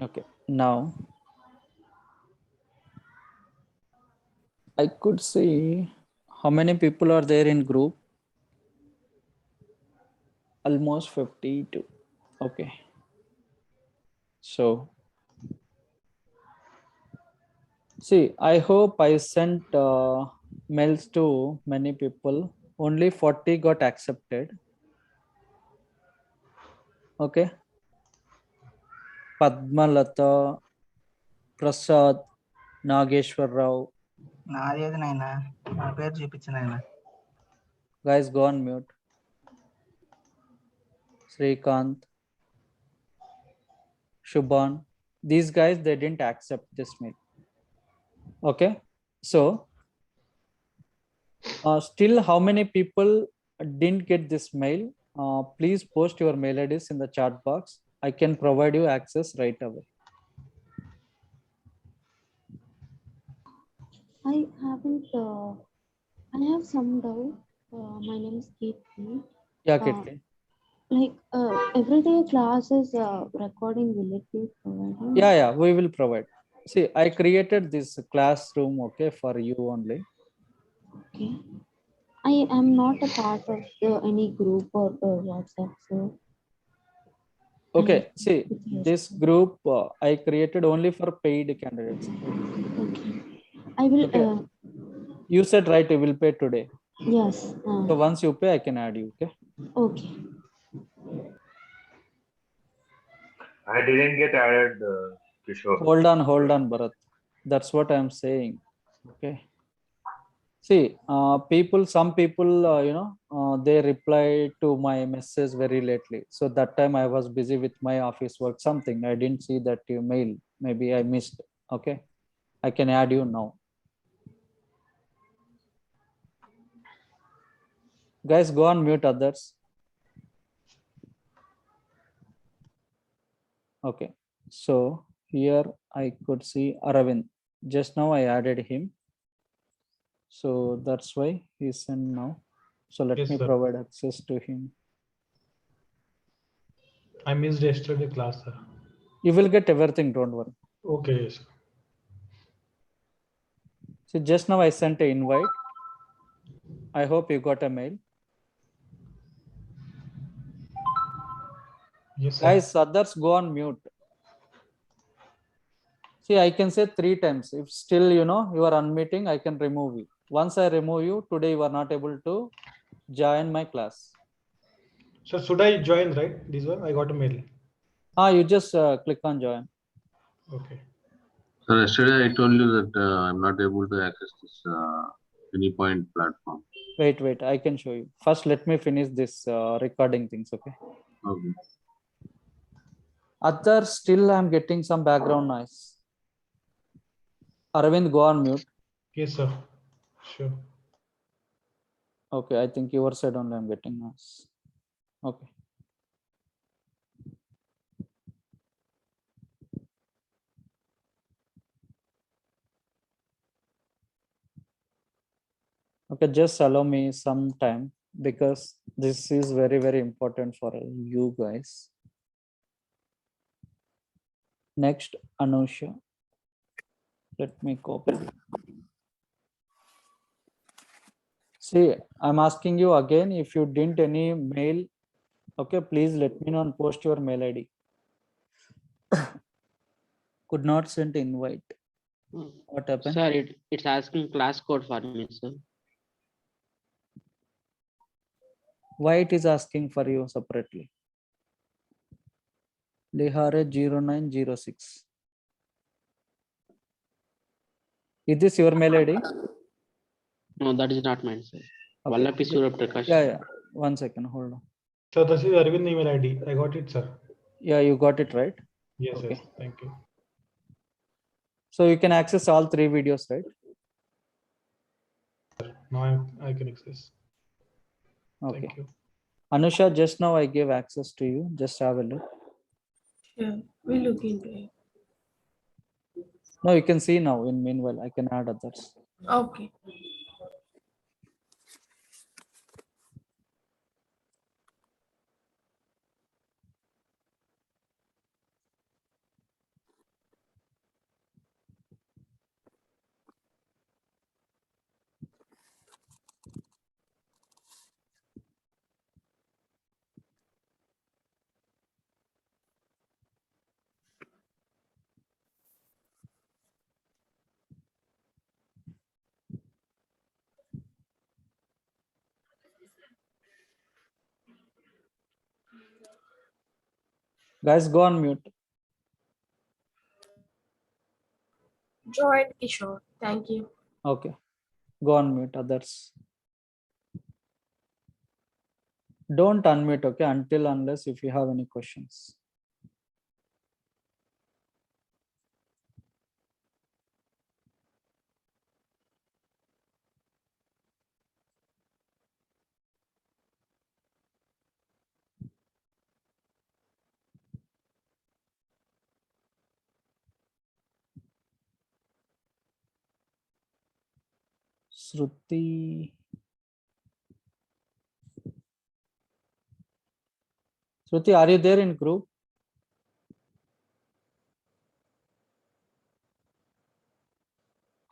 Okay, now I could see how many people are there in group. Almost 52. Okay, so see, I hope I sent mails to many people. Only 40 got accepted. Okay, Padmalata, Prasad, Nageshwar Rao. నాది ఏది నాయన నా పేరు చూపించిన ఆయన Guys, go on mute. Srikanth, Shubhan. These guys, they didn't accept this mail. Okay, so still how many people didn't get this mail? Please post your mail IDs in the chat box. I can provide you access right away. I haven't. I have some doubt. My name is Keerti. Yeah, Kirti. Everyday classes recording, will it be provided? Yeah, we will provide. See, I created this classroom, okay, for you only. Okay. I am not a part of any group or WhatsApp. So Okay, see, Yes. this group I created only for paid candidates. Okay. I will. Okay. You said right, you will pay today. Yes. So once you pay, I can add you, okay? Okay. I didn't get added, Kishore. Hold on, Bharat. That's what I'm saying. Okay. See, some people, they reply to my message very lately. So that time I was busy with my office work, something. I didn't see that mail. Maybe I missed. Okay. I can add you now. Guys, go on mute others. Okay. So here I could see Aravind. Just now I added him. So that's why he's in now. So let me provide access to him. I missed yesterday class, sir. You will get everything, don't worry. Okay, yes. So just now I sent an invite. I hope you got a mail. Yes, sir. Guys, others go on mute. See, I can say 3 times. If still, you are unmuting, I can remove you. Once I remove you, today you are not able to join my class. So should I join, right? This one, I got a mail. You just click on join. Okay. So yesterday I told you that I'm not able to access this AnyPoint platform. Wait, I can show you. First, let me finish this recording things, okay? Okay. Others, still I'm getting some background noise. Aravind, go on mute. Yes, sir. Sure. Okay, I think your side only I'm getting noise. Okay. Okay, just allow me some time because this is very, very important for you guys. Next, Anusha. Let me copy. See, I'm asking you again, if you didn't any mail, okay, please let me know and post your mail ID. Could not send invite. What happened? Sir, it's asking class code for me, sir. Why it is asking for you separately? Lihare 0906. Is this your mail ID? No, that is not mine, sir. Okay. Vallapi Surya Prakash. Yeah. 1 second, hold on. So this is Arvind email ID. I got it, sir. Yeah, you got it right? Yes, Okay. yes. Thank you. So you can access all 3 videos, right? Now I can access. Okay. Thank you. Anusha, just now I gave access to you. Just have a look. Yeah, we'll look into it. No, you can see now. In meanwhile, I can add others. Okay. Guys, go on mute. Join Kishore. Thank you. Okay. Go on mute, others. Don't unmute, okay, until unless if you have any questions. Shruti. Shruti, are you there in group?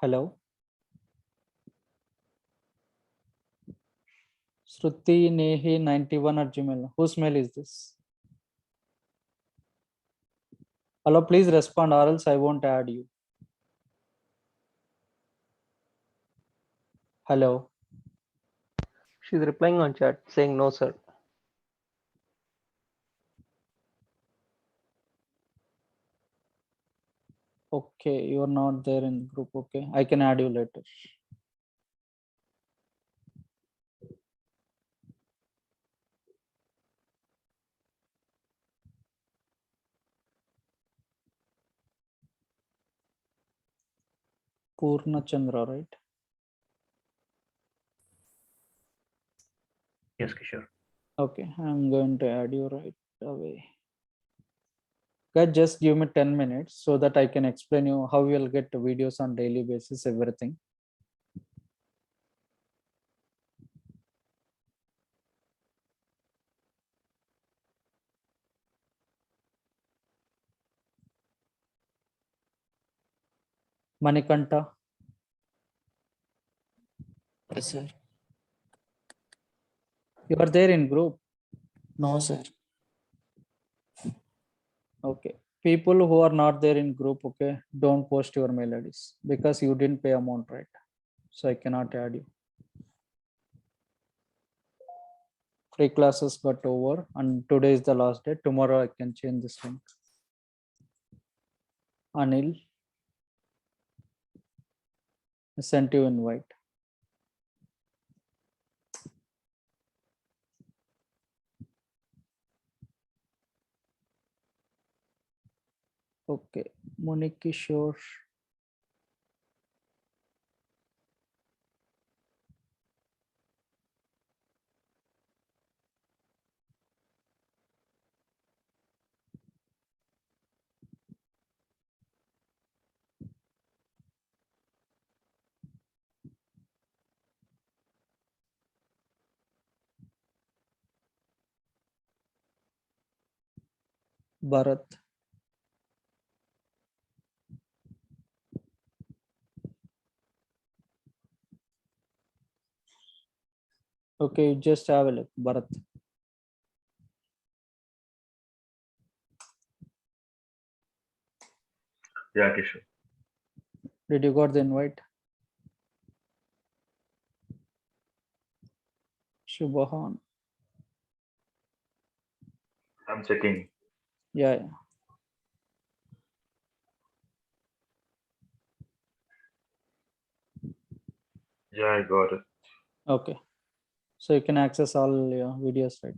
Hello. Shruti Nehi 91 at Gmail. Whose mail is this? Hello, please respond or else I won't add you. Hello. She's replying on chat saying no, sir. Okay, you are not there in group. Okay, I can add you later. Purna Chandra, right? Yes, Kishore. Okay, I'm going to add you right away. Guys, just give me 10 minutes so that I can explain you how you'll get videos on daily basis, everything. Manikanta, Yes, sir. you are there in group. No, sir. Okay. People who are not there in group, okay, don't post your mail IDs because you didn't pay amount, right? So I cannot add you. Free classes got over and today is the last day. Tomorrow I can change this link. Anil, I sent you invite. Okay, Monikishore. Bharat. Okay, just have a look, Bharat. Yeah, Kishore. Did you got the invite? Shubhahan. I'm checking. Yeah. Yeah, I got it. Okay. So you can access all your videos, right?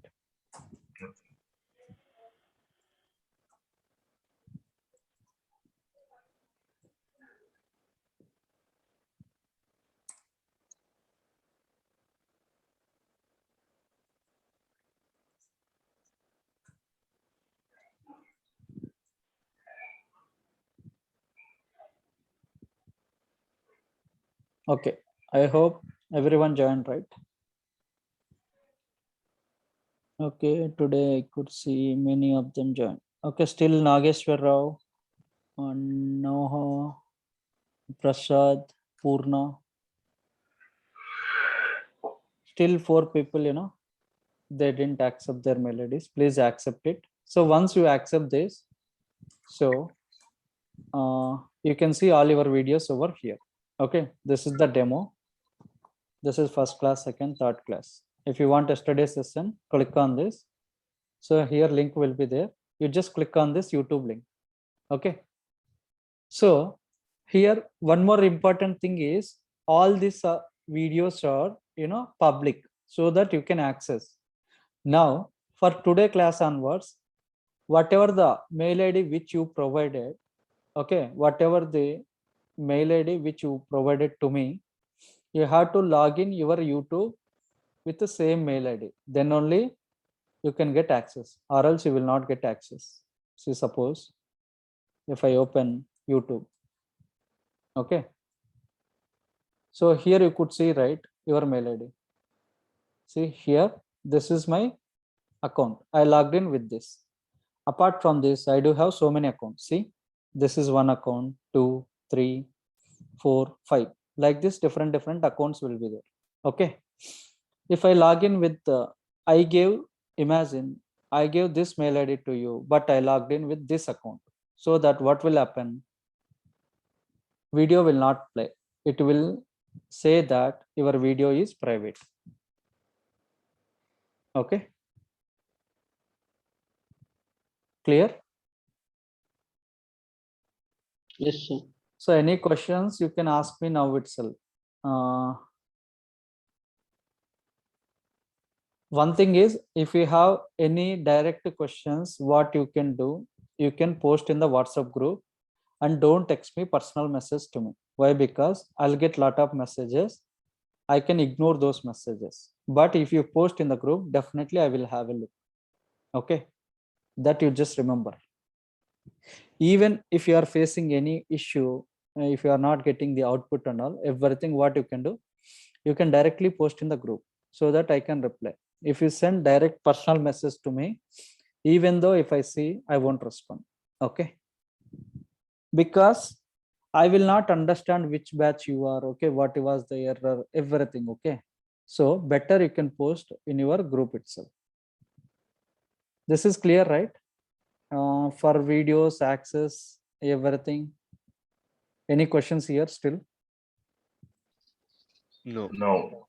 Okay. I hope everyone joined, right? Okay, today I could see many of them join. Okay, still Nageshwar Rao, Noha, Prasad, Purna. Still 4 people, they didn't accept their melodies. Please accept it. So once you accept this, so you can see all your videos over here. Okay, this is the demo. This is first class, second, third class. If you want a study session, click on this. So here link will be there. you just click on this YouTube link. Okay. So here, one more important thing is all these videos are, public, so that you can access. Now, for today class onwards, whatever the mail ID which you provided, okay, whatever the mail ID which you provided to me, you have to log in your YouTube with the same mail ID. Then only you can get access, or else you will not get access. See, suppose if I open YouTube, okay. So here you could see, right, your mail ID. See here, this is my account. I logged in with this. Apart from this, I do have so many accounts. See, this is one account, 2, 3, 4, 5. Like this, different accounts will be there. Okay. If I log in with imagine I gave this mail ID to you, but I logged in with this account. So that what will happen? Video will not play. It will say that your video is private. Okay. Clear? Yes, sir. So any questions you can ask me now itself. One thing is, if you have any direct questions, what you can do, you can post in the WhatsApp group, and don't text me personal message to me. Why? Because I'll get lot of messages. I can ignore those messages. But if you post in the group, definitely I will have a look. Okay. That you just remember. Even if you are facing any issue, if you are not getting the output and all, everything, what you can do, you can directly post in the group so that I can reply. If you send direct personal message to me, even though if I see, I won't respond. Okay. Because I will not understand which batch you are. Okay. What was the error, everything. Okay. So better you can post in your group itself. This is clear, right? For videos, access, everything. Any questions here still? No.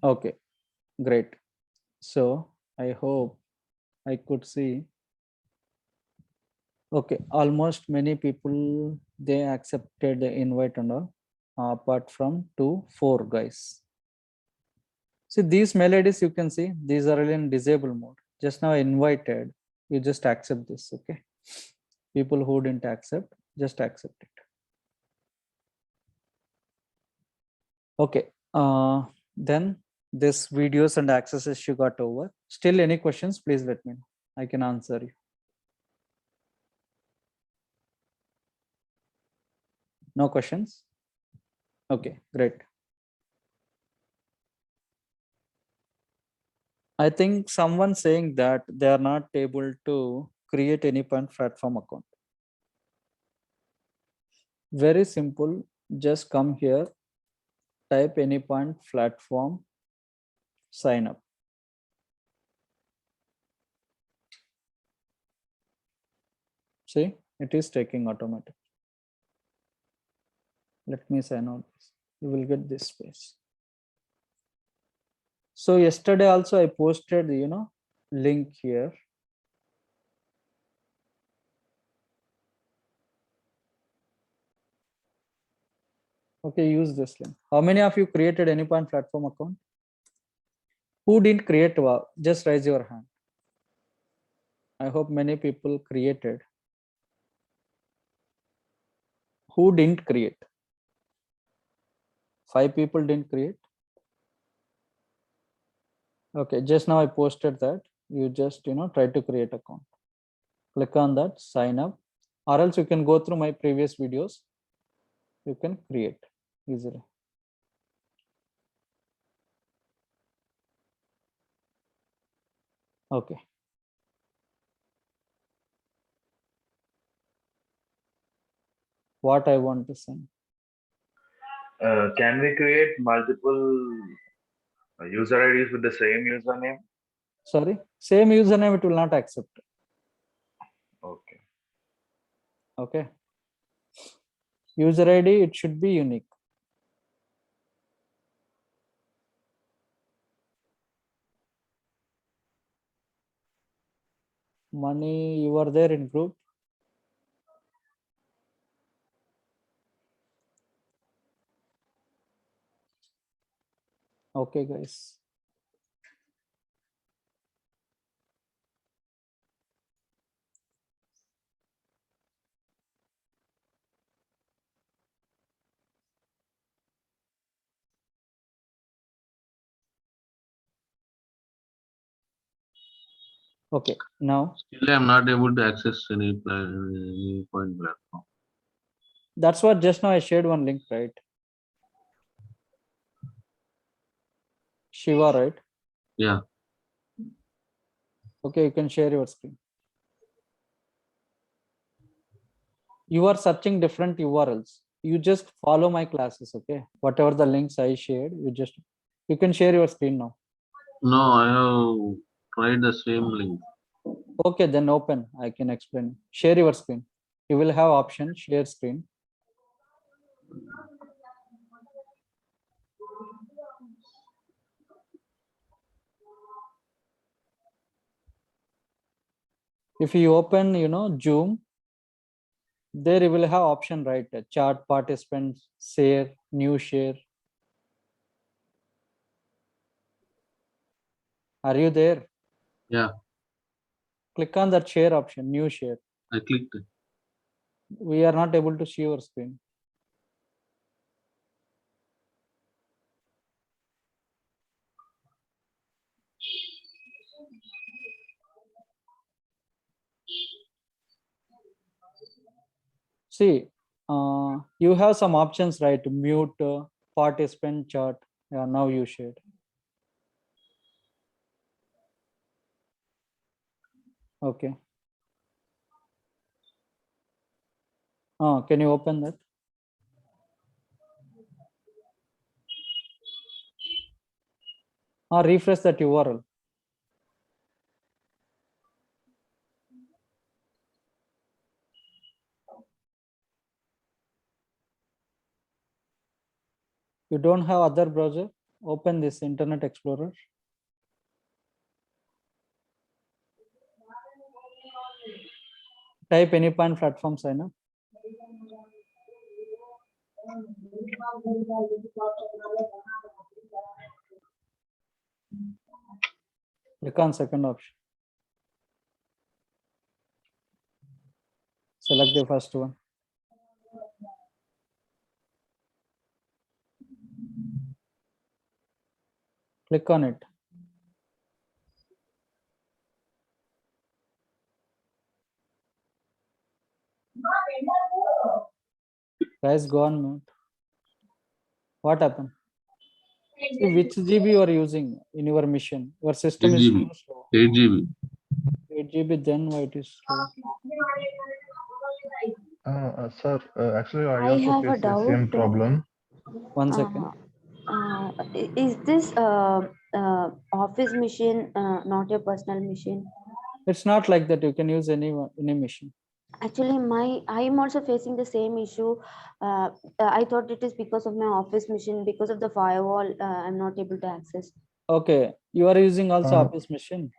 Okay, great. So I hope I could see. Okay, almost many people, they accepted the invite and all, apart from 2, 4 guys. See, these mail IDs you can see, these are in disable mode. Just now I invited, you just accept this, okay? People who didn't accept, just accept it. Okay, then this videos and access issue got over. Still any questions, please let me know. I can answer you. No questions? Okay, great. I think someone saying that they are not able to create Anypoint platform account. Very simple, just come here, type Anypoint platform, sign up. See, it is taking automatic. Let me sign out. You will get this space. So yesterday also I posted, link here. Okay, use this link. How many of you created Anypoint platform account? Who didn't create? Just raise your hand. I hope many people created. Who didn't create? 5 people didn't create. Okay, just now I posted that. You just try to create account. Click on that, sign up, or else you can go through my previous videos. You can create easily. Okay. What I want to send. Can we create multiple user IDs with the same username? Sorry, same username it will not accept. Okay. Okay. User ID, it should be unique. Money, you are there in group. Okay, guys. Okay, now Still, I'm not able to access any point platform. that's what just now I shared one link, right? Shiva, right? Yeah. Okay, you can share your screen. You are searching different URLs. You just follow my classes, okay? Whatever the links I shared, you can share your screen now. No, I have tried the same link. Okay, then open. I can explain. Share your screen. You will have option share screen. If you open, Zoom, there you will have option, right? Chat, participants, share, new share. Are you there? Yeah, Click on that share option, new share. I clicked it. We are not able to see your screen. See, you have some options, right? Mute, participant, chat. Yeah, now you shared. Okay. Can you open that? Refresh that URL. You don't have other browser? Open this Internet Explorer. Type any point platform sign up. Click on second option. Select the first one. Click on it. Guys, go on mute. What happened? See, which GB you are using in your mission? Your system 8 is GB. too slow. 8 GB. 8 GB, then why it is slow? Sir, actually, I I also have a face the same doubt. problem. One second. Is this office machine not your personal machine? It's not like that. You can use any machine. Actually, I'm also facing the same issue. I thought it is because of my office machine, because of the firewall. I'm not able to access. Okay, you are using also Uh, office machine.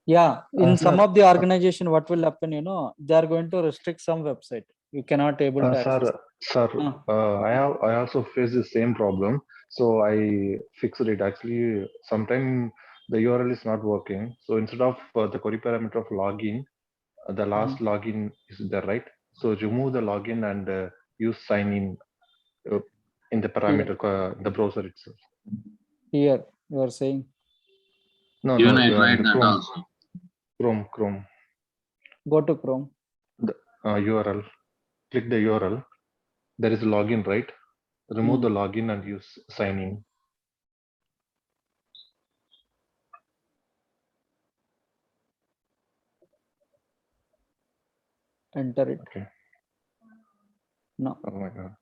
Yeah, in some Sir, of the organization, what will happen? They are going to restrict some website. You cannot able to access. sir, Uh, I also face the same problem. So I fixed it. Actually, sometime the URL is not working. So instead of the query parameter of login, the last login is there, right? So remove the login and use sign in the parameter, the browser itself. Here you are saying. No, Even no, I tried the that Chrome, also. Chrome, Go to Chrome. the URL. Click the URL. There is a login, right? Remove the login and use sign in. Enter it. Okay. No. Oh my God.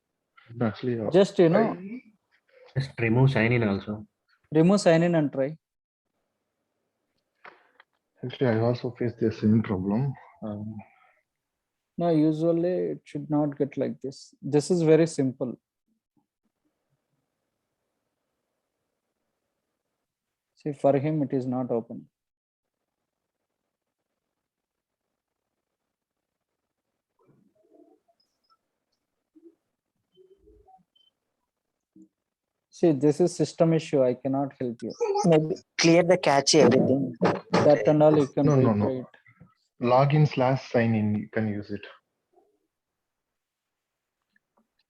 No, actually, Just Just remove sign in also. remove sign in and try. Actually, I also face the same problem. No, usually it should not get like this. This is very simple. See, for him, it is not open. See, this is system issue. I cannot help you. Maybe clear the cache, everything. That and all you can No, no, retry no. it. Login/sign in, you can use it.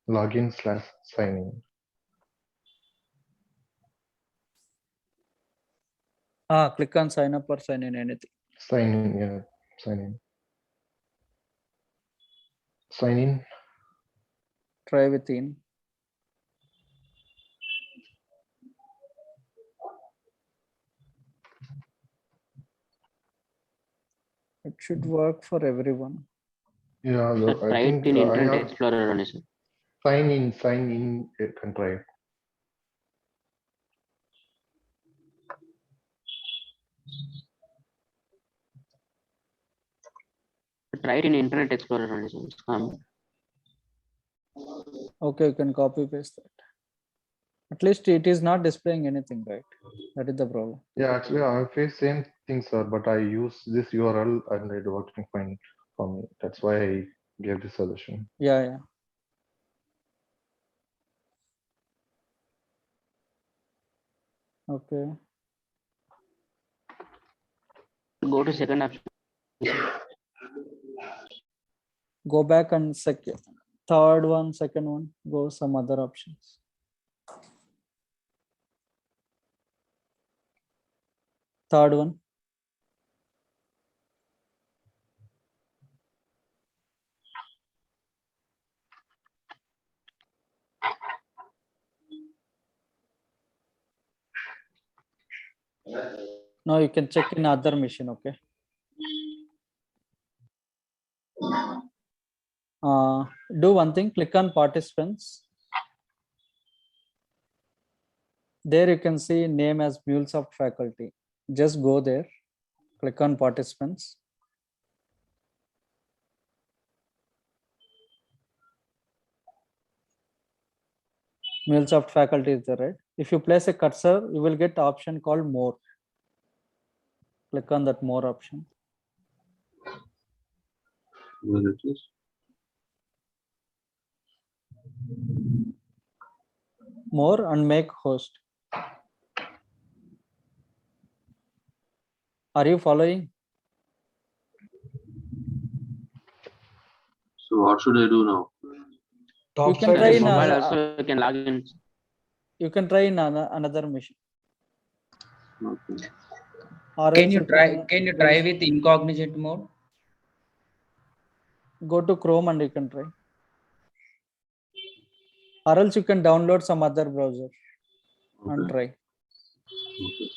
Login/sign in. Click on sign up or sign in, anything. Sign in, yeah. Sign in. Sign in. Try within. It should work for everyone. Yeah, Sir, I try it think in I Internet have Explorer only, sir. sign in, you can try it. Try it in Internet Explorer only, sir. It's come. Okay, you can copy paste that. At least it is not displaying anything, right? That is the problem. Yeah, actually, I face same thing, sir, but I use this URL and it working fine for me. That's why I gave this solution. Yeah. Okay. Go to second option. Go back and third one, second one, go some other options. Third one. Now you can check in other machine, okay? Do one thing, click on participants. There you can see name as MuleSoft faculty. Just go there, click on participants. MuleSoft faculty is there, right? If you place a cursor, you will get option called more. Click on that more option. Where it is? More and make host. Are you following? So what should I do now? You can side try is in Mobile also you can log in. you can try in another machine. Okay. Or Can else you try with incognito mode? go to Chrome and you can try. Or else you can download some other browser and Okay. try. Okay.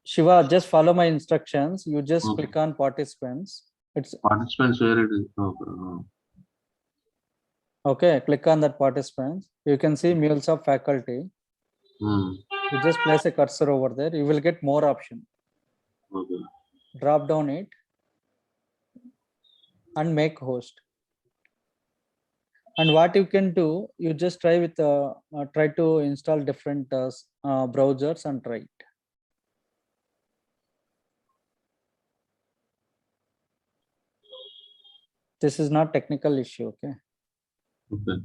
Shiva, just follow my instructions. You just Okay. click on participants. It's Participants where it is. Okay. okay. Click on that participants. You can see MuleSoft faculty. You just place a cursor over there. You will get more option. Okay. Drop down it and make host. And what you can do, you just try with try to install different browsers and try it. This is not technical issue, okay? Okay.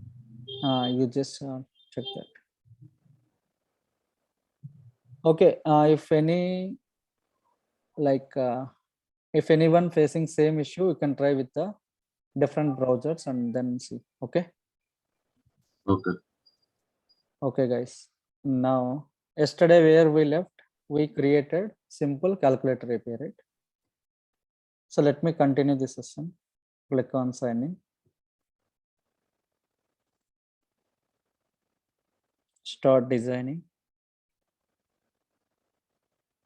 You just check that. Okay, if any, like, if anyone facing same issue, you can try with the different browsers and then see, okay? Okay. Okay, guys. Now, yesterday where we left, we created simple calculator API, right? So let me continue this session. Click on sign in. Start designing.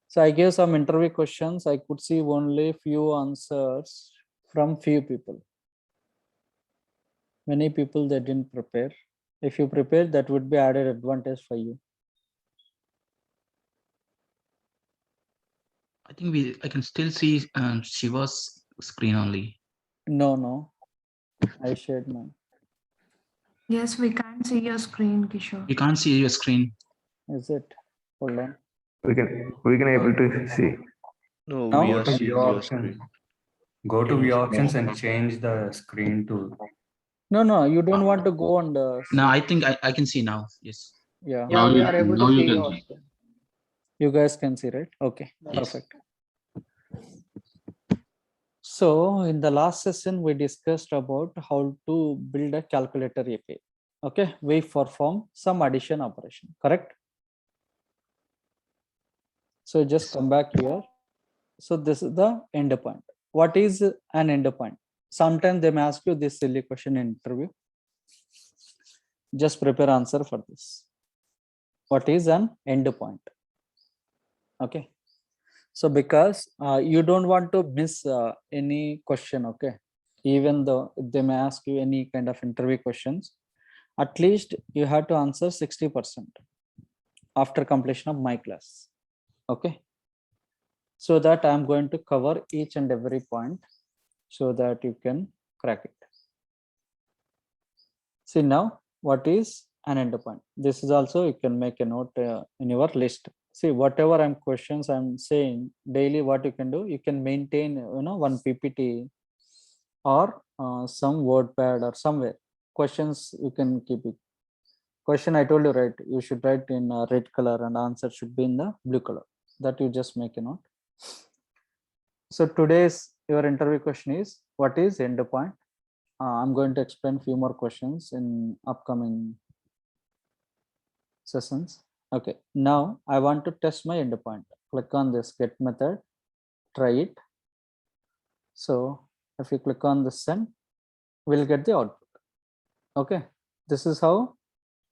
So I gave some interview questions. I could see only few answers from few people. Many people, they didn't prepare. If you prepare, that would be added advantage for you. I think I can still see Shiva's screen only. No, I shared mine. Yes, we can't see your screen, Kishore. You can't see your screen. Is it? Hold on. We can able to see. No, Now? we Go are to seeing view your option. screen. Go to Can you view see options my and change the screen to No, you don't want to go and No, I think I can see now. Yes. yeah. Yeah, Now we you are able now to you see can yours. see. You guys can see, right? Okay, Yes. perfect. So in the last session, we discussed about how to build a calculator API. Okay, we perform some addition operation, correct? So just come back here. So this is the endpoint. What is an endpoint? Sometimes they may ask you this silly question in interview. Just prepare answer for this. What is an endpoint? Okay. So because you don't want to miss any question, okay? Even though they may ask you any kind of interview questions, at least you have to answer 60% after completion of my class, okay? So that I'm going to cover each and every point so that you can crack it. See now, what is an endpoint? This is also, you can make a note in your list. See, whatever questions I'm saying daily, what you can do, you can maintain, one PPT or some WordPad or somewhere. Questions, you can keep it. Question I told you, right? You should write in red color and answer should be in the blue color. That you just make a note. So today's your interview question is, what is endpoint? I'm going to explain few more questions in upcoming sessions. Okay, now I want to test my endpoint. Click on this get method, try it. So if you click on the send, we'll get the output. Okay, this is how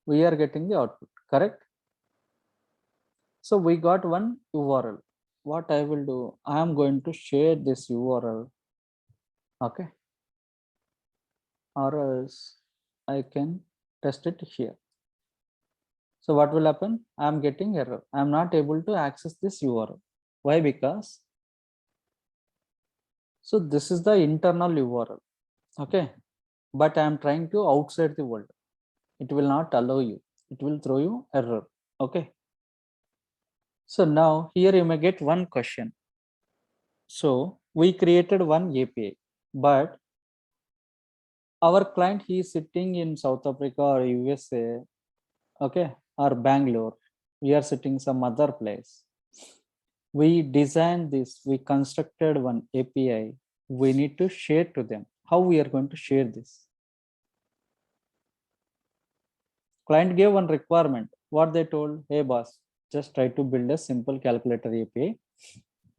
we are getting the output, correct? So we got one URL. What I will do, I am going to share this URL, okay, or else I can test it here. So what will happen? I am getting error. I am not able to access this URL. Why? Because so this is the internal URL, okay, but I am trying to outside the world. It will not allow you. It will throw you error, okay. So now here you may get one question. So we created one API, but our client, he is sitting in South Africa or USA, okay, or Bangalore. We are sitting some other place. We designed this, we constructed one API. We need to share to them. How we are going to share this? Client gave one requirement. What they told, hey boss, just try to build a simple calculator API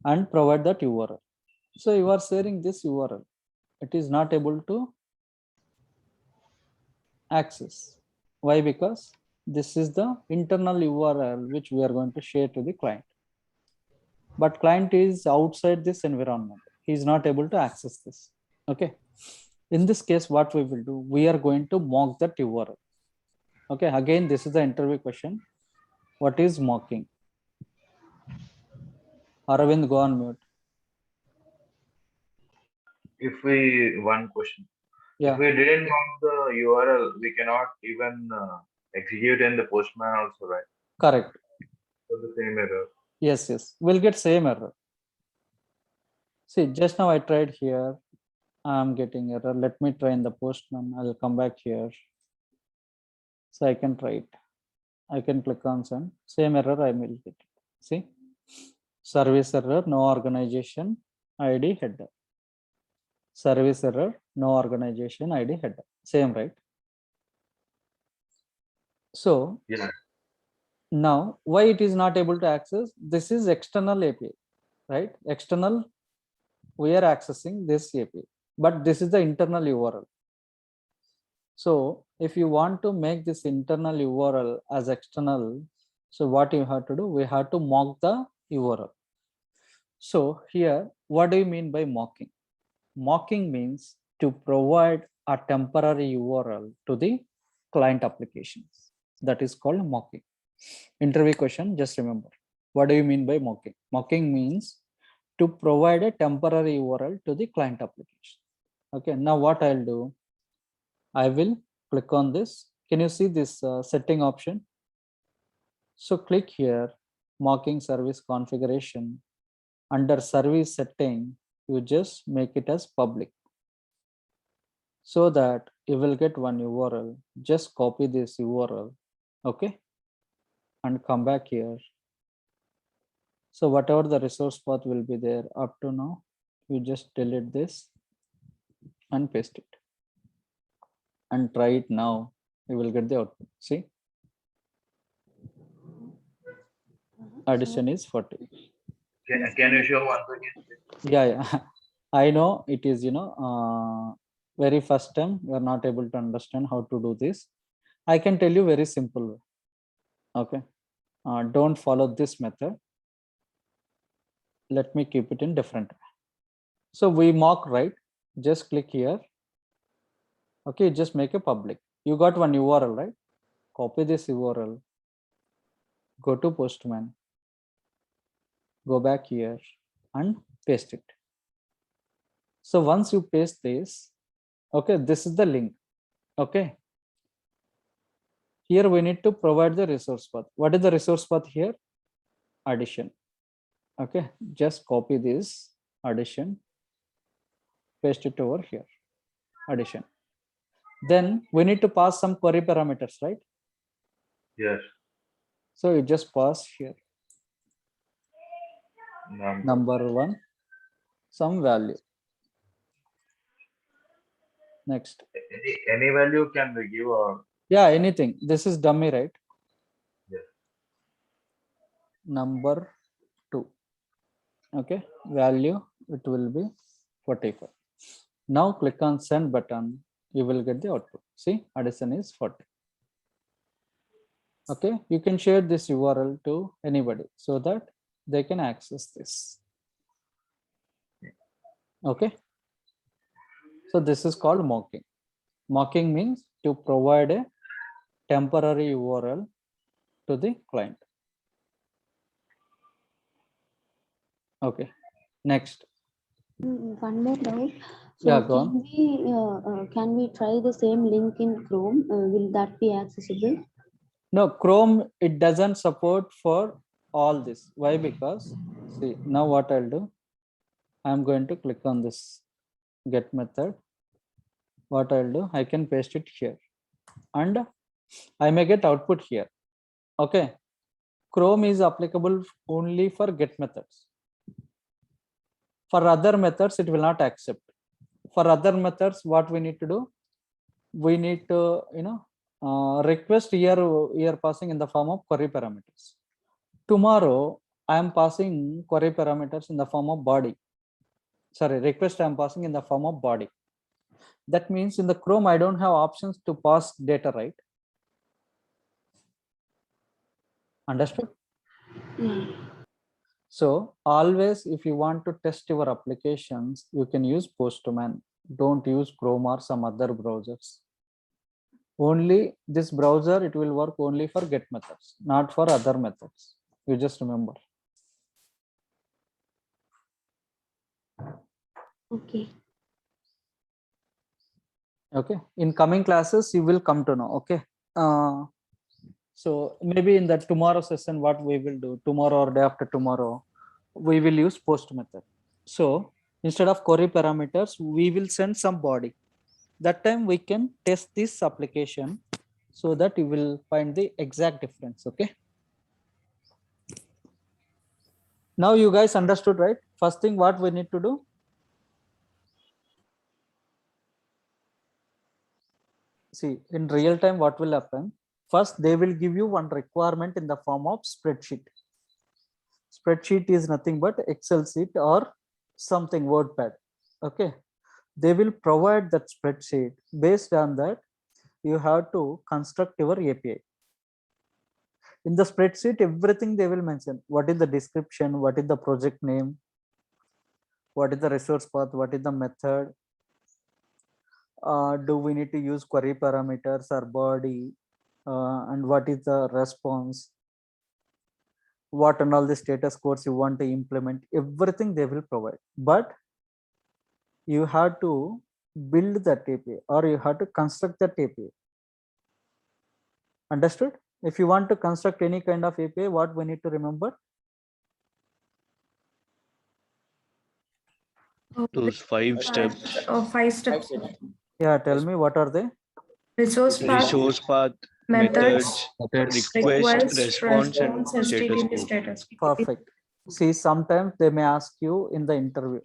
and provide that URL. So you are sharing this URL. It is not able to access. Why? Because this is the internal URL which we are going to share to the client. But client is outside this environment. He is not able to access this. Okay. In this case, what we will do, we are going to mock that URL. Okay. Again, this is the interview question. What is mocking? Aravind, go on mute. One question. Yeah. If we didn't mock the URL, we cannot even execute in the Postman also, right? Correct. So the same error. Yes. We'll get same error. See, just now I tried here. I'm getting error. Let me try in the Postman. I'll come back here. So I can try it. I can click on send. Same error I will get it. See, service error, no organization ID header. Service error, no organization ID header. Same, right? So yeah. Now why it is not able to access? This is external API, right? External, we are accessing this API, but this is the internal URL. So if you want to make this internal URL as external, so what you have to do, we have to mock the URL. So here, what do you mean by mocking? Mocking means to provide a temporary URL to the client applications. That is called mocking. Interview question, just remember. What do you mean by mocking? Mocking means to provide a temporary URL to the client application. Okay, now what I'll do, I will click on this. Can you see this setting option? So click here, mocking service configuration. Under service setting, you just make it as public, so that you will get one URL. Just copy this URL, okay, and come back here. So whatever the resource path will be there up to now, you just delete this and paste it and try it now. You will get the output. See, addition is 40. Can you show once again? Yeah. I know it is, very first time you are not able to understand how to do this. I can tell you very simple way. Okay. Don't follow this method. Let me keep it in different way. So we mock, right? Just click here. Okay, just make a public. You got one URL, right? Copy this URL. Go to Postman. Go back here and paste it. So once you paste this, okay, this is the link. Okay. Here we need to provide the resource path. What is the resource path here? Addition. Okay, just copy this addition, paste it over here, addition. Then we need to pass some query parameters, right? Yes. So you just pass here. Number 1, some value. Next. Any value can we give or? Yeah, anything. This is dummy, right? Yes. Number 2. Okay, value, it will be 45. Now click on send button, you will get the output. See, addition is 40. Okay, you can share this URL to anybody so that they can access this. Okay, so this is called mocking. Mocking means to provide a temporary URL to the client. Okay, next. One more doubt. So Yeah, go on. can we try the same link in Chrome? Will that be accessible? No, Chrome, it doesn't support for all this. Why? Because see, now what I'll do, I'm going to click on this get method. What I'll do, I can paste it here and I may get output here. Okay, Chrome is applicable only for get methods. For other methods, it will not accept. For other methods, what we need to do, we need to, request here passing in the form of query parameters. Tomorrow, I am passing query parameters in the form of body. Sorry, request I am passing in the form of body. That means in the Chrome, I don't have options to pass data, right? Understood? So always, if you want to test your applications, you can use Postman. Don't use Chrome or some other browsers. Only this browser, it will work only for get methods, not for other methods. You just remember. Okay. Okay. In coming classes, you will come to know. Okay. So maybe in the tomorrow session, what we will do tomorrow or day after tomorrow, we will use post method. So instead of query parameters, we will send some body. That time we can test this application so that you will find the exact difference. Okay. Now you guys understood, right? First thing what we need to do. See, in real time, what will happen? First, they will give you one requirement in the form of spreadsheet. Spreadsheet is nothing but Excel sheet or something WordPad. Okay. They will provide that spreadsheet. Based on that, you have to construct your API. In the spreadsheet, everything they will mention. What is the description? What is the project name? What is the resource path? What is the method? Do we need to use query parameters or body? And what is the response? What and all the status codes you want to implement? Everything they will provide. But you have to build that API or you have to construct that API. Understood? If you want to construct any kind of API, what we need to remember? Those 5 steps. Oh, 5 steps. Yeah, tell me, what are they? Resource path, resource path, methods, methods, request, response, and response, status HTTP code. status. Perfect. See, sometimes they may ask you in the interview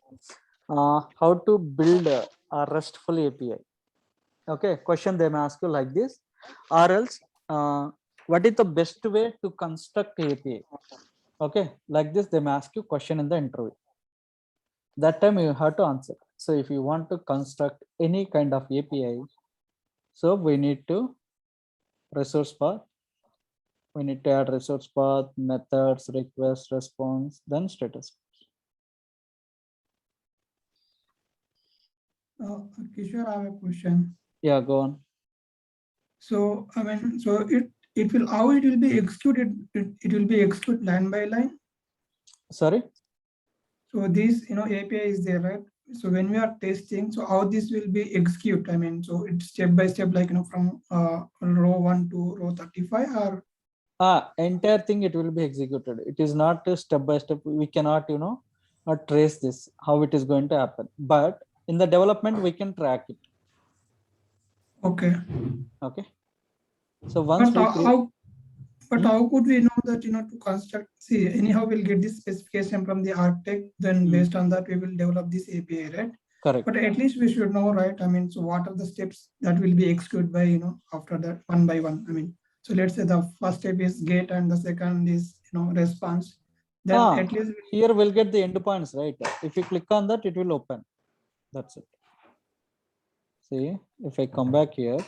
how to build a RESTful API. Okay, question they may ask you like this, or else what is the best way to construct API? Okay, like this they may ask you question in the interview. That time you have to answer. So if you want to construct any kind of API, so we need to resource path. We need to add resource path, methods, request, response, then status. Kishore, I have a question. Yeah, go on. So I mean, so it will, how it will be executed? It will be executed line by line. Sorry. So this, API is there, right? So when we are testing, so how this will be executed? I mean, so it's step by step, like from row 1 to row 35, or entire thing it will be executed. It is not a step by step. We cannot, trace this how it is going to happen. But in the development, we can track it. Okay. Okay. So once but we how could we know that, to construct? See, anyhow, we'll get this specification from the architect. Then based on that, we will develop this API, right? Correct. But at least we should know, right? I mean, so what are the steps that will be executed by, after that, one by one? I mean, so let's say the first step is get and the second is, response. Then at least here we'll get the endpoints, right? If you click on that, it will open. That's it. See, if I come back here,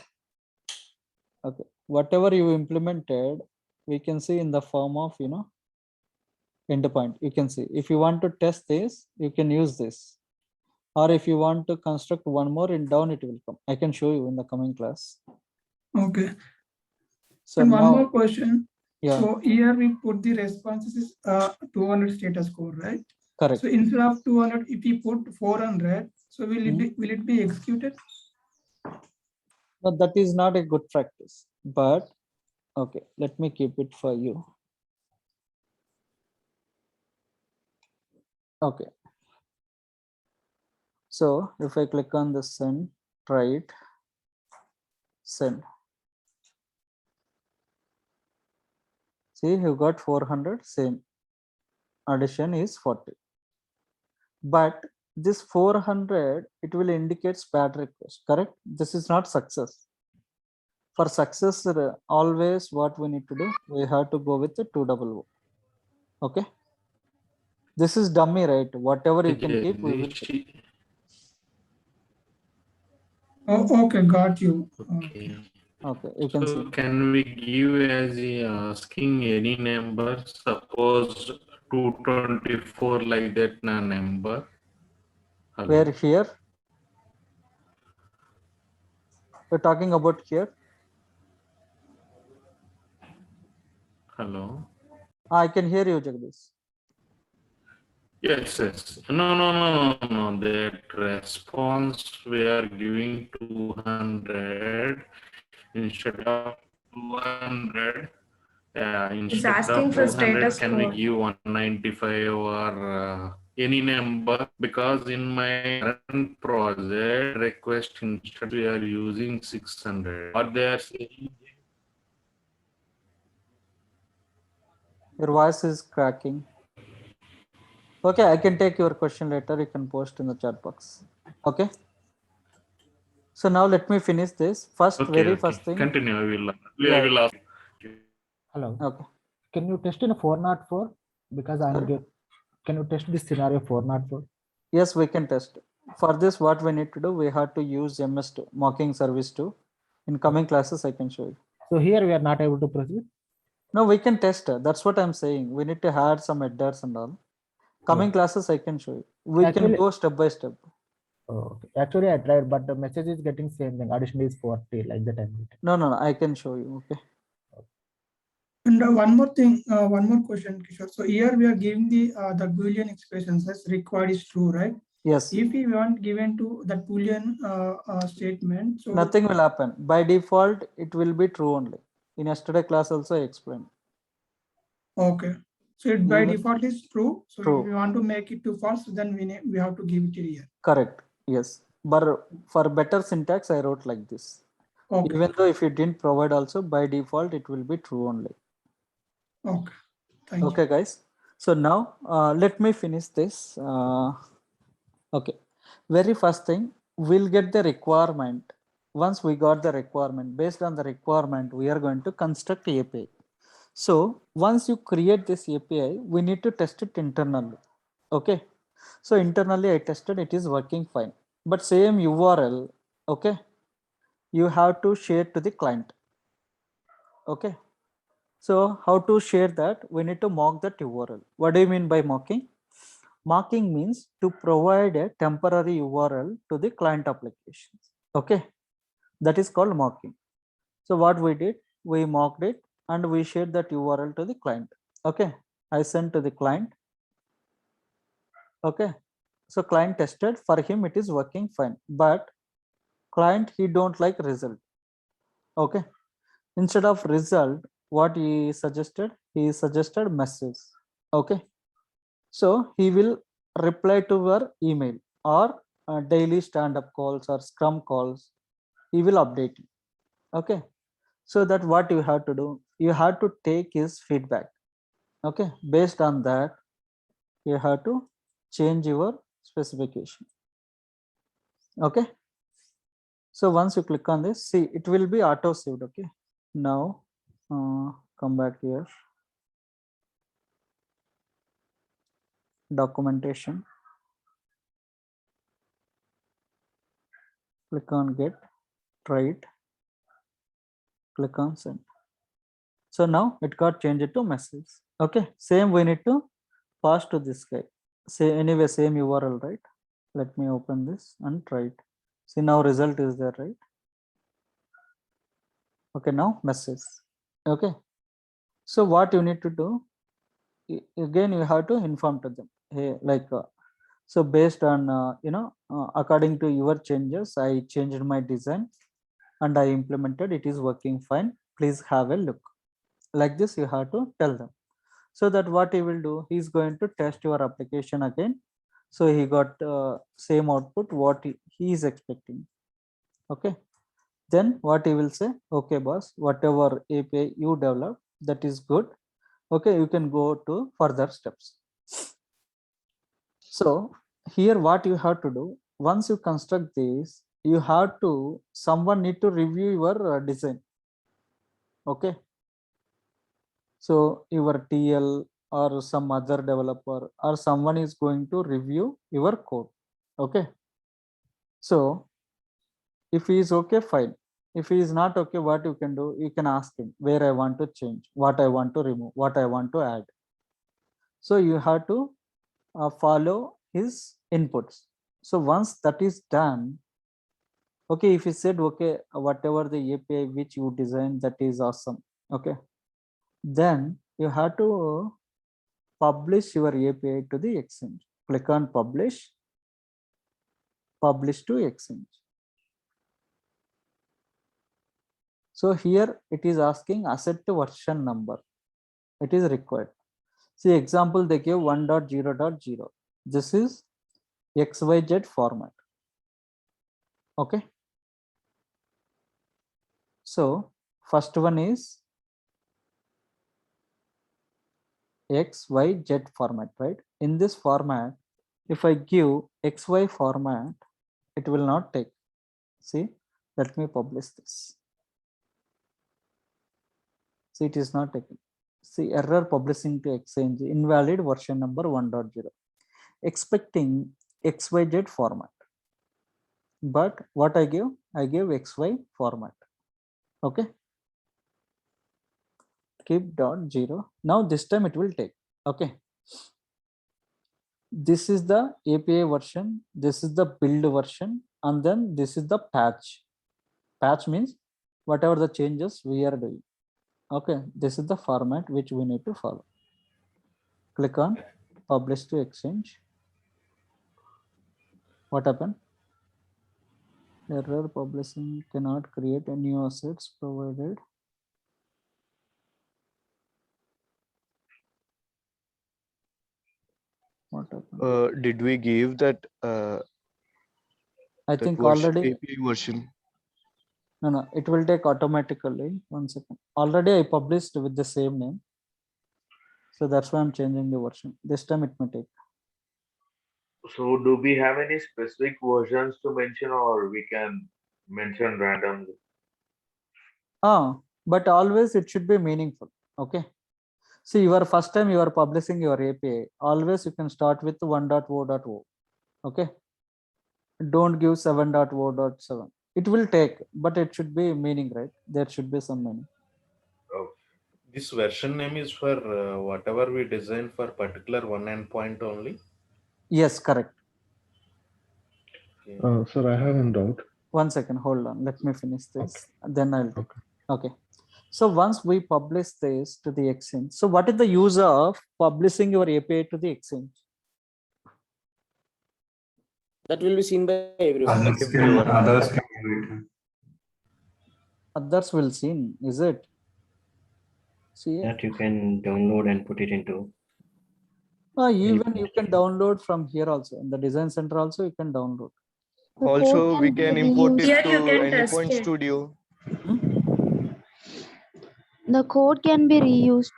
okay, whatever you implemented, we can see in the form of, endpoint. You can see if you want to test this, you can use this. Or if you want to construct one more, in down it will come. I can show you in the coming class. Okay. So and now, one more question. Yeah. So here we put the responses is 200 status code, right? Correct. So instead of 200, if we put 400, so will it be executed? No, that is not a good practice. But okay, let me keep it for you. Okay. So if I click on the send, try it, send. See, you got 400, same. Addition is 40. But this 400, it will indicate bad request, correct? This is not success. For success, always what we need to do, we have to go with the 200. Okay. This is dummy, right? Whatever you can keep, we will keep. Oh, okay, got you. Okay. Okay, you can see. Can we give as asking any number? Suppose 224 like that number. Hello. Where here? We're talking about here. Hello. I can hear you, Jagdish. Yes, yes. No. That response we are giving 200 instead of 200. Instead asking of for 200, status can we code. give 195 or any number? Because in my current project request instead we are using 600. Or they are saying. Your voice is cracking. Okay, I can take your question later. You can post in the chat box. Okay. So now let me finish this. First, first thing. Continue. I will ask. Hello. Okay. Can you test in a 404? Because can you test this scenario 404? Yes, we can test. For this, what we need to do, we have to use MS2, mocking service 2. In coming classes, I can show you. So here we are not able to proceed? No, we can test. That's what I'm saying. We need to add some headers and all. Coming classes, I can show you. We can go step by step. Oh, okay. Actually, I tried, but the message is getting same thing. Addition is 40, like that. No. I can show you. Okay. And one more thing, one more question, Kishore. So here we are giving the Boolean expressions as required is true, right? Yes. If we want given to that Boolean statement, so nothing will happen. By default, it will be true only. In yesterday class also I explained. Okay. So it by default is true. So true. if we want to make it to false, then we have to give it here. Correct. Yes. But for better syntax, I wrote like this. Okay. Even though if you didn't provide also, by default, it will be true only. Okay. Thank you. Okay, guys. So now let me finish this. Okay. Very first thing, we'll get the requirement. Once we got the requirement, based on the requirement, we are going to construct API. So once you create this API, we need to test it internally. Okay. So internally I tested, it is working fine. But same URL, okay, you have to share to the client. Okay. So how to share that? We need to mock that URL. What do you mean by mocking? Mocking means to provide a temporary URL to the client applications. Okay. That is called mocking. So what we did, we mocked it and we shared that URL to the client. Okay. I sent to the client. Okay. So client tested, for him it is working fine, but client, he don't like result. Okay. Instead of result, what he suggested message. Okay. So he will reply to our email or daily stand-up calls or scrum calls. He will update you. Okay. So that what you have to do, you have to take his feedback. Okay. Based on that, you have to change your specification. Okay. So once you click on this, see, it will be auto saved. Okay. Now come back here. Documentation. Click on get, try it. Click on send. So now it got changed to message. Okay. Same we need to pass to this guy. Say anyway, same URL, right? Let me open this and try it. See, now result is there, right? Okay, now message. Okay. So what you need to do, again, you have to inform to them. Hey, like, so based on, according to your changes, I changed my design and I implemented, it is working fine. Please have a look. Like this, you have to tell them. So that what he will do, he's going to test your application again. So he got same output what he is expecting. Okay. Then what he will say, okay, boss, whatever API you develop, that is good. Okay, you can go to further steps. So here what you have to do, once you construct this, you have to, someone need to review your design. Okay. So your TL or some other developer or someone is going to review your code. Okay. So if he is okay, fine. If he is not okay, what you can do, you can ask him where I want to change, what I want to remove, what I want to add. So you have to follow his inputs. So once that is done, okay, if he said, okay, whatever the API which you designed, that is awesome. Okay. Then you have to publish your API to the Exchange. Click on publish, publish to Exchange. So here it is asking asset to version number. It is required. See, example, they give 1.0.0. This is XYZ format. Okay. So first one is XYZ format, right? In this format, if I give XY format, it will not take. See, let me publish this. See, it is not taken. See, error publishing to Exchange, invalid version number 1.0. Expecting XYZ format. But what I give XY format. Okay. Keep dot zero. Now this time it will take. Okay. This is the API version. This is the build version. And then this is the patch. Patch means whatever the changes we are doing. Okay. This is the format which we need to follow. Click on publish to Exchange. What happened? Error publishing cannot create any new assets provided. What happened? Did we give that? I that think version, already API version? No, it will take automatically. 1 second. Already I published with the same name. So that's why I'm changing the version. This time it may take. So do we have any specific versions to mention, or we can mention randomly? But always it should be meaningful. Okay. See, your first time you are publishing your API, always you can start with 1.0.0. Okay. Don't give 7.0.7. It will take, but it should be meaning, right? There should be some meaning. This version name is for whatever we design for particular one endpoint only. Yes, correct. Sir, I have one doubt. 1 second, hold on. Let me finish this. Then I'll take. Okay. So once we publish this to the Exchange, so what is the use of publishing your API to the Exchange? That will be seen by everyone. Others will see, is it? See, That you can download and put it into. even you can download from here also. In the Design Center also you can download. Also, we can import it Here to you can test Anypoint it. Studio. The code can be reused.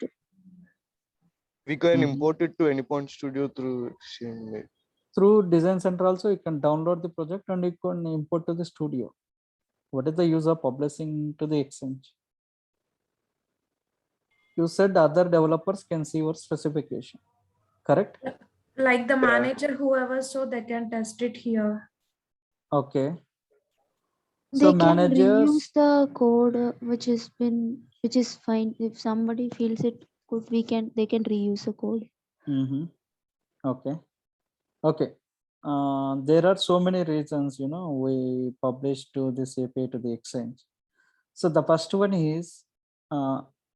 We can import it to Anypoint Studio through Exchange. Through Design Center also you can download the project and you can import to the studio. What is the use of publishing to the Exchange? You said other developers can see your specification, correct? Like the manager, whoever, so they can test it here. Okay. They So can managers, reuse the code which is fine. If somebody feels it good, they can reuse the code. okay. Okay. There are so many reasons, we publish to this API to the Exchange. So the first one is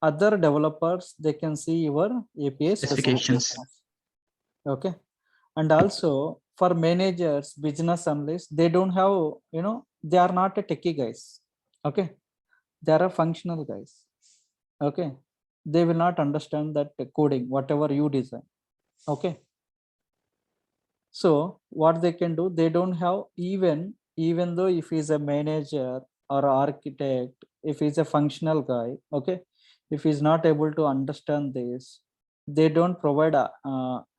other developers, they can see your API specifications. Okay. And also for managers, business analysts, they don't have, they are not a techie guys. Okay. They are functional guys. Okay. They will not understand that coding, whatever you design. Okay. So what they can do, they don't have even though if he's a manager or architect, if he's a functional guy, okay, if he's not able to understand this, they don't provide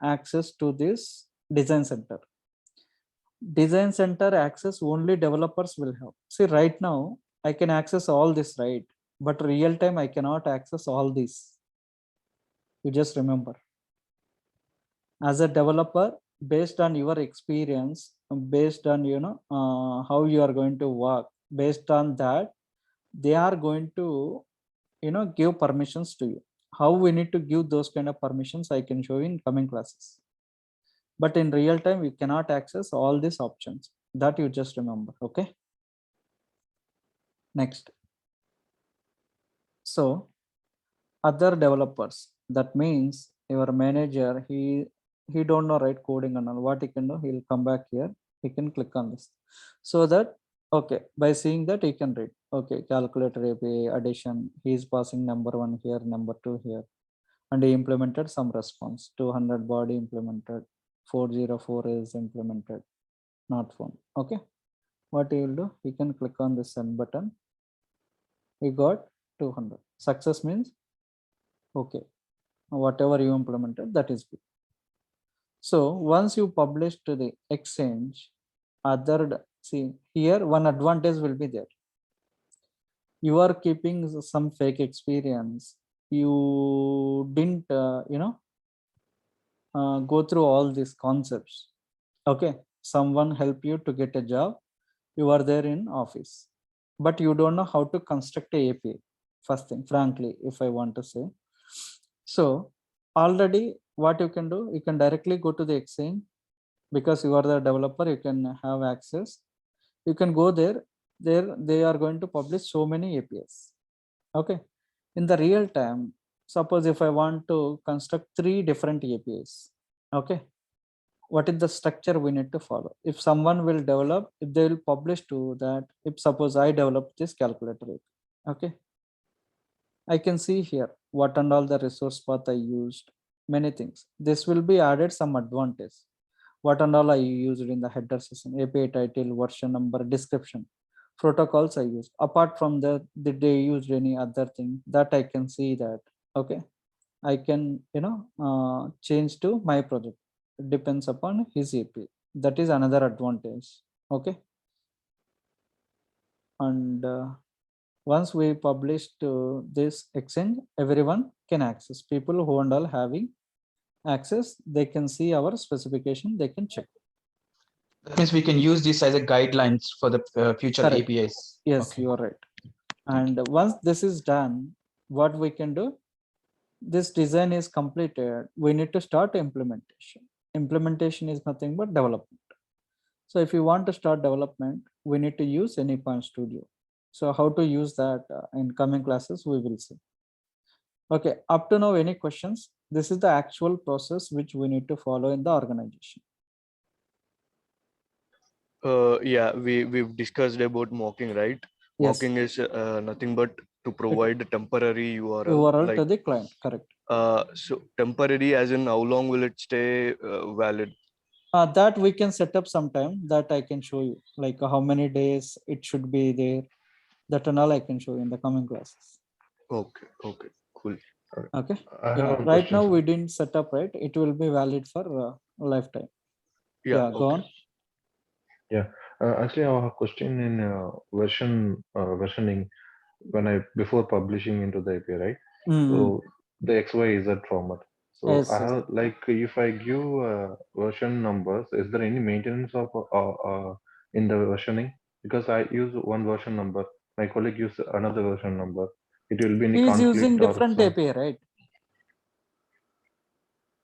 access to this Design Center. Design Center access only developers will have. See, right now I can access all this, right? But real time I cannot access all this. You just remember. As a developer, based on your experience, based on how you are going to work, based on that, they are going to give permissions to you. How we need to give those kind of permissions, I can show you in coming classes. But in real time, you cannot access all these options. That you just remember. Okay. Next. So other developers, that means your manager, he don't know write coding and all. What he can do, he'll come back here, he can click on this, so that okay, by seeing that he can read, okay, calculator API addition, he is passing number 1 here, number 2 here, and he implemented some response. 200 body implemented, 404 is implemented, not found. Okay, what he will do, he can click on the send button. He got 200. Success means okay, whatever you implemented, that is good. So once you publish to the Exchange, see here one advantage will be there. You are keeping some fake experience. You didn't, go through all these concepts. Okay, someone help you to get a job. You are there in office, but you don't know how to construct a API. First thing, frankly, if I want to say. So already what you can do, you can directly go to the Exchange, because you are the developer, you can have access. You can go there, they are going to publish so many APIs. Okay. In the real time, suppose if I want to construct 3 different APIs, okay, what is the structure we need to follow? If someone will develop, if they will publish to that, if suppose I develop this calculator API, okay, I can see here what and all the resource path I used, many things. This will be added some advantage. What and all I used in the header section, API title, version number, description. protocols I use. Apart from that, did they use any other thing that I can see that, okay, I can, change to my project. It depends upon his API. That is another advantage. Okay. And once we published this exchange, everyone can access. People who and all having access, they can see our specification, they can check. That means we can use this as a guidelines for the future Correct. APIs. Yes, Okay. you are right. And once this is done, what we can do, this design is completed, we need to start implementation. Implementation is nothing but development. So if you want to start development, we need to use Anypoint Studio. So how to use that in coming classes, we will see. Okay, up to now, any questions? This is the actual process which we need to follow in the organization. Yeah, we've discussed about mocking, right? Yes. Mocking is nothing but to provide a temporary URL. URL to the client, correct. So temporary as in how long will it stay valid? That we can set up sometime, that I can show you, like how many days it should be there. That and all I can show you in the coming classes. Okay, okay, cool. Okay. I have Yeah. a Right question, now sir. we didn't set up, right? It will be valid for lifetime. Yeah, Go on. Yeah, actually, I have a question in versioning before publishing into the API, right? So the XYZ format. So Yes, I yes. have, like, if I give version numbers, is there any maintenance of in the versioning? Because I use one version number, my colleague use another version number. It will be any He is using conflict or different some API, right?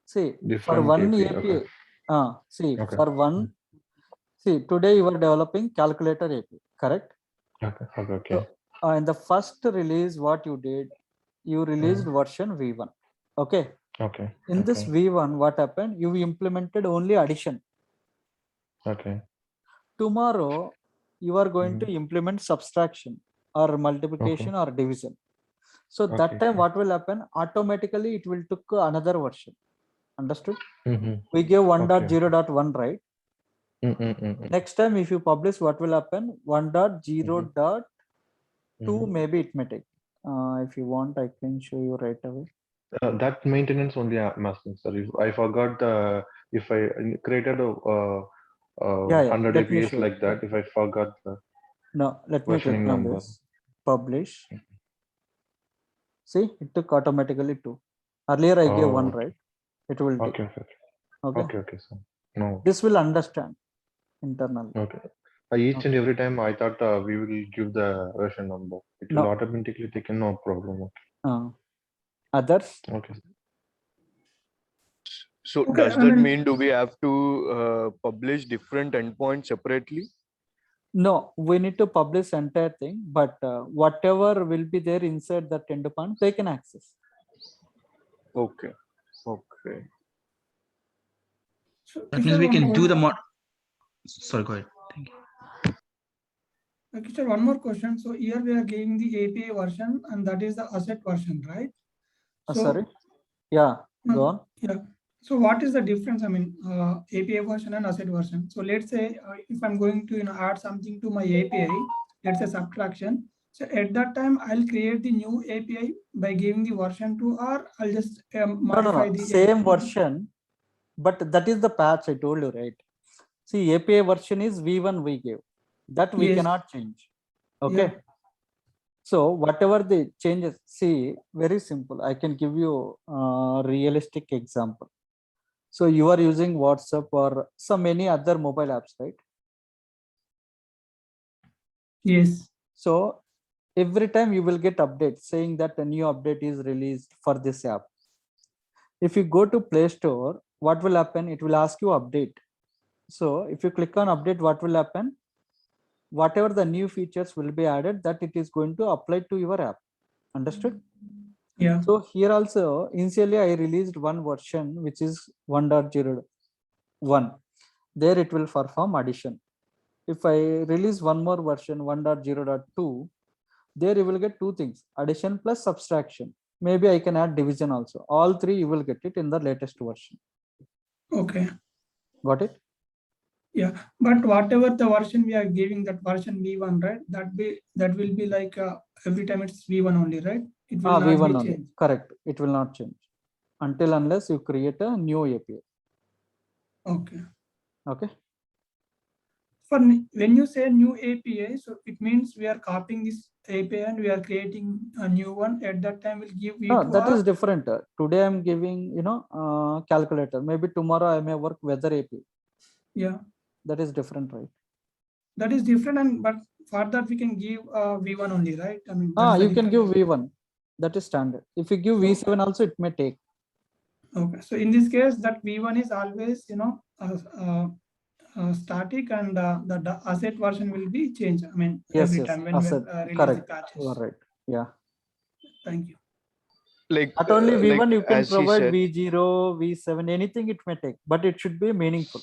See, for different one API? API, Okay. see, Okay. for one, see, today you are developing calculator API, correct? Okay. Okay. So, Okay. in the first release, what you did, you released version V1. Okay. Okay. In this Okay. V1, what happened? You implemented only addition. Okay. Tomorrow, you are going to implement subtraction or multiplication or division. So that Okay. time, what will happen? Automatically, it will took another version. Understood? Mm-hmm. We give Okay. 1.0.1, right? Next time, if you publish, what will happen? 1.0.2, maybe it may take. If you want, I can show you right away. That maintenance only I'm asking, sir. If I forgot if I created a Yeah, 100 let me APIs show. like that, if I forgot the No, let me click versioning on number. this. Publish. See, it took automatically 2. Earlier, I gave 1, okay. right? It will take. Okay. Okay. Okay. Okay. Okay, sir. No. This will understand internally. Okay. Each and every time I thought we will give the version number. It will No. automatically take in, no problem. Okay. Others? Okay. So Okay, does I that mean- mean do we have to publish different endpoints separately? No, we need to publish entire thing, but whatever will be there inside that endpoint, they can access. Okay. Okay. That means we can do the mod. Sorry, go ahead. Thank you. Okay, sir, one more question. So here we are giving the API version, and that is the asset version, right? Sorry? Yeah, go on. Yeah. So what is the difference? I mean, API version and asset version. So let's say if I'm going to add something to my API, let's say subtraction. So at that time, I'll create the new API by giving the version 2, or I'll just modify No. the Same version, but that is the patch I told you, right? See, API version is V1 we gave. That we Yes. cannot change. Okay. Yeah. So whatever the changes, see, very simple. I can give you a realistic example. So you are using WhatsApp or some any other mobile apps, right? Yes. So every time you will get updates saying that a new update is released for this app. If you go to Play Store, what will happen? It will ask you update. So if you click on update, what will happen? Whatever the new features will be added, that it is going to apply to your app. Understood? Yeah. So here also, initially I released one version, which is 1.0.1. There it will perform addition. If I release one more version, 1.0.2, there you will get 2 things, addition plus subtraction. Maybe I can add division also. All 3 you will get it in the latest version. Okay. Got it? Yeah, but whatever the version we are giving, that version V1, right? That will be like every time it's V1 only, right? It will not V1 be only. changed. Correct. It will not change until unless you create a new API. Okay. Okay. When you say new API, so it means we are copying this API and we are creating a new one. At that time, we'll give No, V2 that or is different. Today I'm giving, calculator. Maybe tomorrow I may work weather API. yeah, That is different, right? that is different. And but for that we can give V1 only, right? I mean, You can give V1. That is standard. If you give V7 also, it may take. Okay, so in this case, that V1 is always, static, and the asset version will be changed. I mean, every time when we release the Correct. patches. You are right. Yeah. Thank you. Like Not only V1, like you can as he provide said, V0, V7, anything it may take, but it should be meaningful.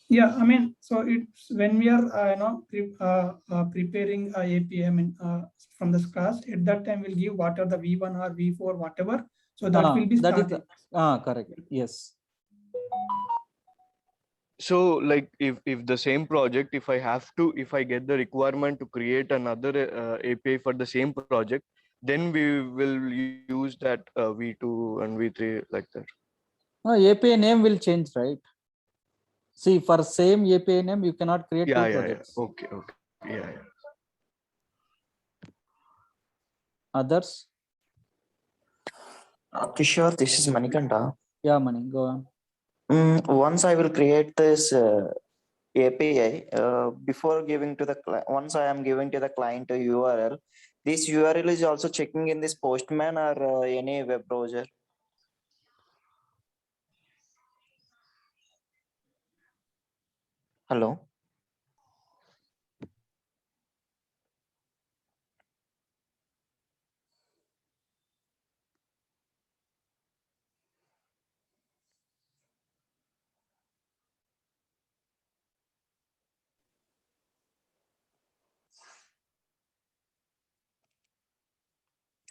Yeah, I mean, so it's when we are, preparing a API, I mean, from the scratch, at that time we'll give what are the V1 or V4, whatever. So that will be That is static. correct. Yes. so like if the same project, if I get the requirement to create another API for the same project, then we will use that V2 and V3 like that. API name will change, right? See, for same API name, you cannot create two projects. Okay. Yeah. Others? Kishore, this is Manikanda. Yeah, Mani, go on. Once I will create this API, before giving to the once I am giving to the client a URL, this URL is also checking in this Postman or any web browser. Hello.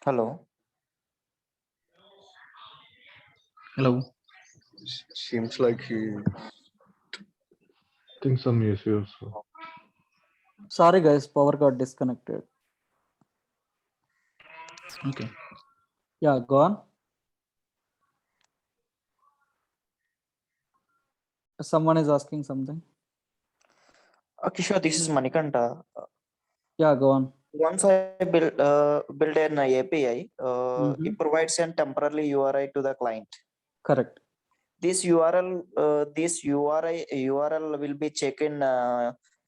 Hello. Hello. Seems like he. I think some issues. Sorry, guys, power got disconnected. Okay. Yeah, go on. Someone is asking something. Kishore, this is Manikanda. Yeah, go on. Once I build an API, it provides a temporary URI to the client. Correct. This URL will be checked in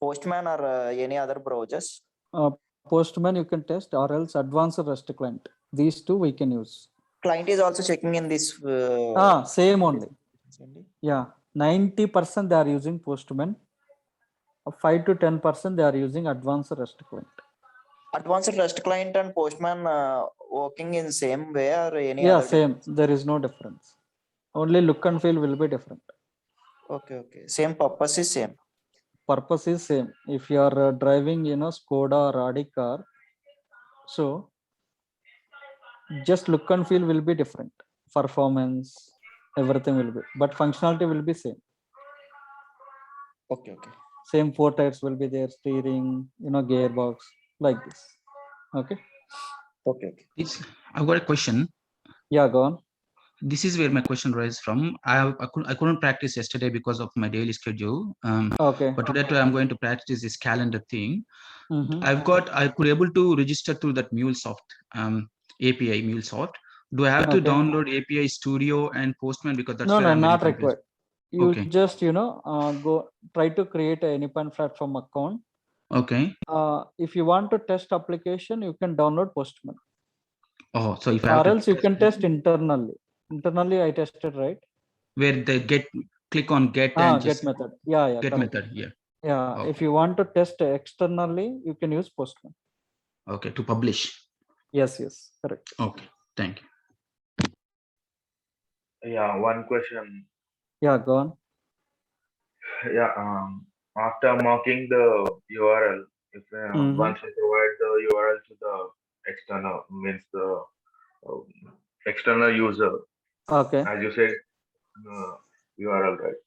Postman or any other browsers. Postman you can test, or else advanced REST client. These two we can use. Client is also checking in this. Same only. Yeah, 90% they are using Postman. 5 to 10% they are using advanced REST client. Advanced REST client and Postman working in same way or any Yeah, other? same. There is no difference. Only look and feel will be different. Okay. Same purpose is same. Purpose is same. If you are driving, Skoda or Audi car, so just look and feel will be different. Performance, everything will be, but functionality will be same. Okay. Same 4 tires will be there, steering, gearbox, like this. Okay. I've got a question. Yeah, go on. This is where my question arises from. I couldn't practice yesterday because of my daily schedule. Okay. But today I'm going to practice this calendar thing. I could able to register to that MuleSoft API MuleSoft. Do I have to download API Studio and Postman because that's where I'm not getting required. You just go try to create a Anypoint Platform account. Okay. If you want to test application, you can download Postman. Oh, so if I or else you can test internally. Internally, I tested, right? Where they click on get and get method. Yeah. Get correct. method. Yeah. Yeah. Okay. If you want to test externally, you can use Postman. Okay. To publish. Yes. Correct. Okay. Thank you. Yeah, one question. Yeah, go on. Yeah, after marking the URL, if once you provide the URL to the external, means the external user. Okay. As you said, URL, right?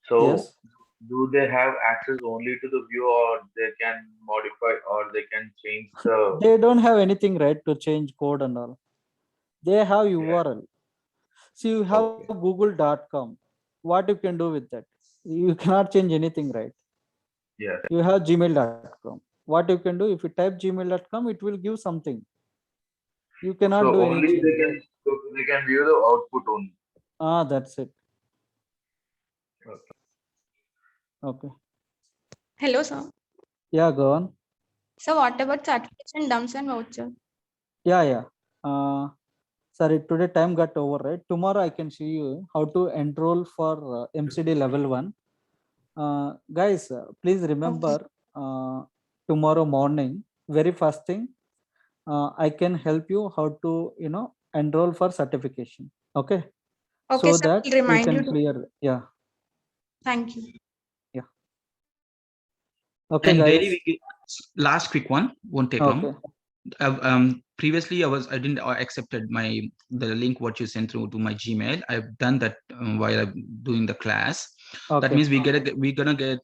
So do they have access only to the view, or they can modify, or they can change the? They don't have anything, right, to change code and all. They have URL. See, you have google.com. What you can do with that? You cannot change anything, right? Yeah. You have gmail.com. What you can do, if you type gmail.com, it will give something. You cannot So do only anything. they can view the output only. That's it. Okay. Hello, sir. Yeah, go on. So what about certification dumps and voucher? Yeah. Sorry, today time got over, right? Tomorrow I can show you how to enroll for MCD level 1. Guys, please remember tomorrow morning, very first thing, I can help you how to, enroll for certification. Okay. Okay, So sir, that I'll you remind can you to- clear. Yeah. Thank you. Okay, And guys. daily last quick one, won't take long. Previously I didn't accepted the link what you sent through to my Gmail. I've done that while I'm doing the class. That Okay. means we're gonna get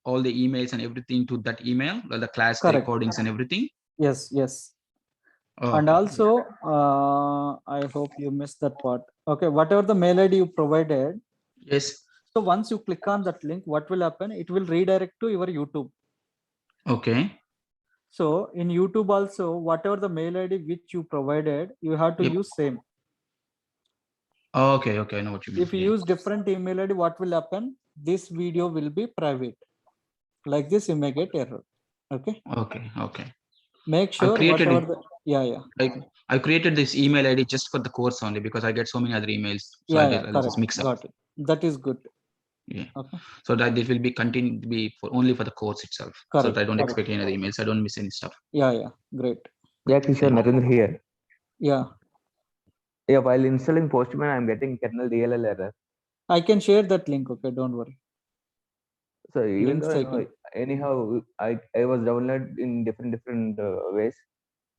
all the emails and everything to that email, the class Correct. recordings and everything. Yes. Oh, And okay. also, I hope you missed that part. Okay, whatever the mail ID you provided. Yes. So once you click on that link, what will happen? It will redirect to your YouTube. Okay. So in YouTube also, whatever the mail ID which you provided, you have to Yep. use same. Okay, I know what you mean. If you use different email ID, what will happen? This video will be private. Like this, you may get error. Okay. Okay. Make sure whatever I created this email ID just for the course only because I get so many other emails. So I'll correct. just mix up. Got it. That is good. Yeah. Okay. So that it will be continued to be only for the course itself. So Correct. that I don't expect any other emails. I don't miss any stuff. Yeah. Great. Yeah, Kishore, Narendra here. Yeah. Yeah, while installing Postman, I'm getting kernel DLL error. I can share that link. Okay, don't worry. So even Links though taken. anyhow, I was downloaded in different ways.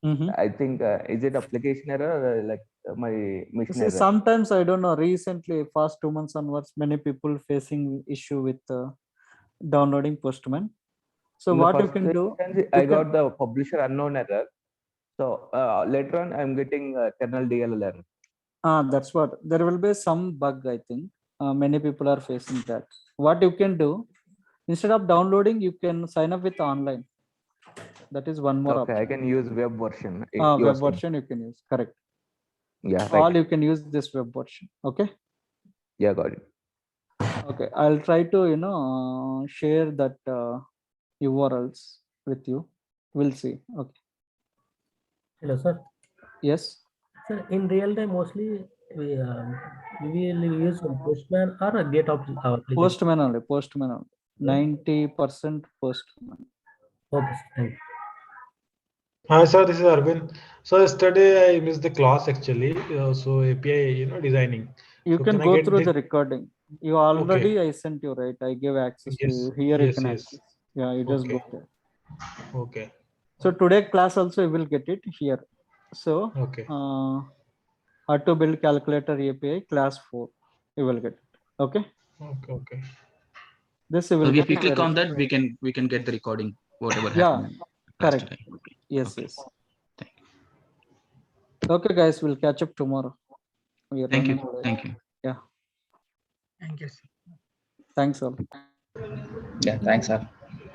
I think is it application error or like my mission See, error? sometimes I don't know. Recently, past 2 months onwards, many people facing issue with downloading Postman. So In the what you first can do? instance, I got the publisher unknown error. So later on, I'm getting kernel DLL error. That's what. There will be some bug, I think. Many people are facing that. What you can do, instead of downloading, you can sign up with online. That is one more Okay, option. I can use web version. Web version you can use. Correct. Yeah, right. All you can use this web version. Okay. Yeah, got it. Okay, I'll try to share that URLs with you. We'll see. Okay. Hello, sir. Yes. Sir, in real time, mostly we will use Postman or a GitHub application. Postman only. 90% Postman. Okay, thank you. Hi, sir. This is Arvind. So yesterday I missed the class actually. So API, designing. You So can I go get through this? the recording. You already, I sent you, right? I gave access to you. Here you can access. Yeah, you just go there. Okay. So today class also you will get it here. So Okay. how to build calculator API class 4. You will get it. Okay. Okay. This you will So get if we it click very on that, soon. we can get the recording, whatever Yeah, happened. Class correct. today. Okay. Yes. Okay, guys, we'll catch up tomorrow. We are Thank you. running late. Thank you. Yeah. Thank you. Thanks all. Yeah, thanks, sir.